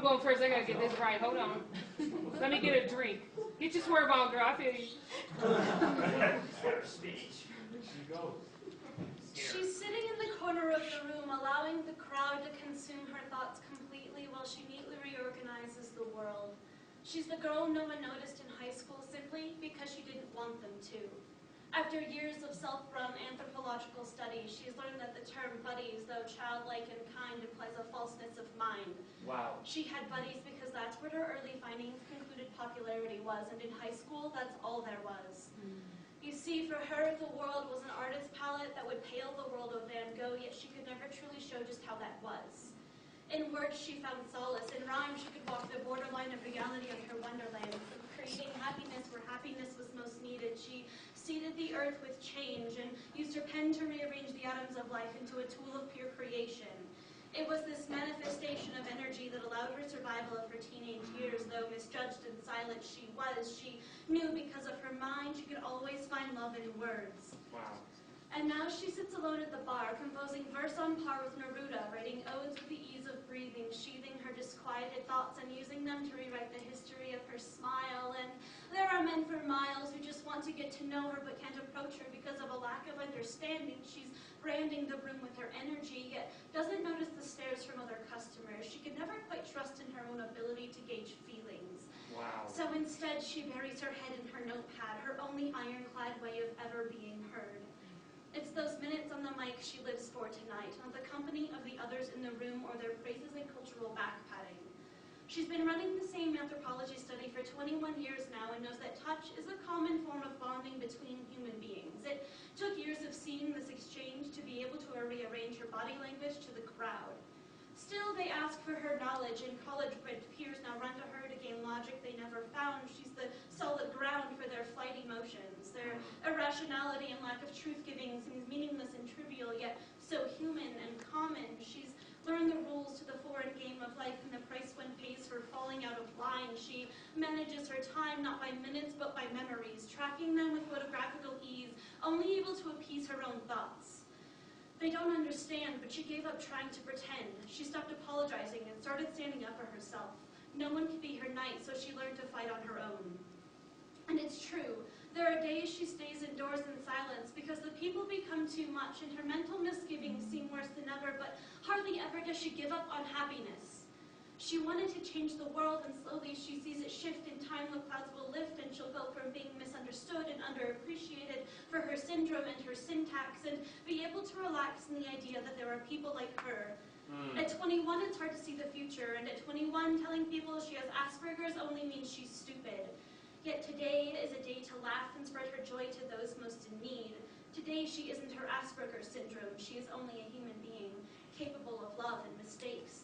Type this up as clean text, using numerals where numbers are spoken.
going first. I gotta get this right. Hold on. Let me get a drink. Get your swerve on, girl. I feel you. She's sitting in the corner of the room, allowing the crowd to consume her thoughts completely while she neatly reorganizes the world. She's the girl no one noticed in high school simply because she didn't want them to. After years of self-run anthropological studies, she's learned that the term buddies, though childlike and kind, implies a falseness of mind. Wow. She had buddies because that's what her early findings concluded popularity was, and in high school, that's all there was. You see, for her, the world was an artist's palette that would pale the world of Van Gogh, yet she could never truly show just how that was. In words, she found solace. In rhyme, she could walk the borderline of reality of her wonderland, from creating happiness where happiness was most needed. She seeded the earth with change and used her pen to rearrange the atoms of life into a tool of pure creation. It was this manifestation of energy that allowed her survival of her teenage years. Though misjudged and silent she was, she knew because of her mind she could always find love in words. Wow. And now she sits alone at the bar, composing verse on par with Neruda, writing odes with the ease of breathing, sheathing her disquieted thoughts and using them to rewrite the history of her smile. And there are men for miles who just want to get to know her but can't approach her because of a lack of understanding. She's branding the room with her energy, yet doesn't notice the stares from other customers. She could never quite trust in her own ability to gauge feelings. Wow. So instead, she buries her head in her notepad, her only ironclad way of ever being heard. It's those minutes on the mic she lives for tonight, not the company of the others in the room or their praises and cultural backpatting. She's been running the same anthropology study for 21 years now and knows that touch is a common form of bonding between human beings. It took years of seeing this exchange to be able to rearrange her body language to the crowd. Still, they ask for her knowledge, and college-bred peers now run to her to gain logic they never found. She's the solid ground for their flight emotions. Their irrationality and lack of truth-giving seems meaningless and trivial, yet so human and common. She's learned the rules to the foreign game of life and the price one pays for falling out of line. She manages her time not by minutes but by memories, tracking them with photographical ease, only able to appease her own thoughts. They don't understand, but she gave up trying to pretend. She stopped apologizing and started standing up for herself. No one could be her knight, so she learned to fight on her own. And it's true. There are days she stays indoors in silence because the people become too much and her mental misgivings seem worse than ever, but hardly ever does she give up on happiness. She wanted to change the world, and slowly she sees it shift. In time, the clouds will lift, and she'll go from being misunderstood and underappreciated for her syndrome and her syntax, and be able to relax in the idea that there are people like her. At 21, it's hard to see the future, and at 21, telling people she has Asperger's only means she's stupid. Yet today is a day to laugh and spread her joy to those most in need. Today, she isn't her Asperger's syndrome. She is only a human being, capable of love and mistakes.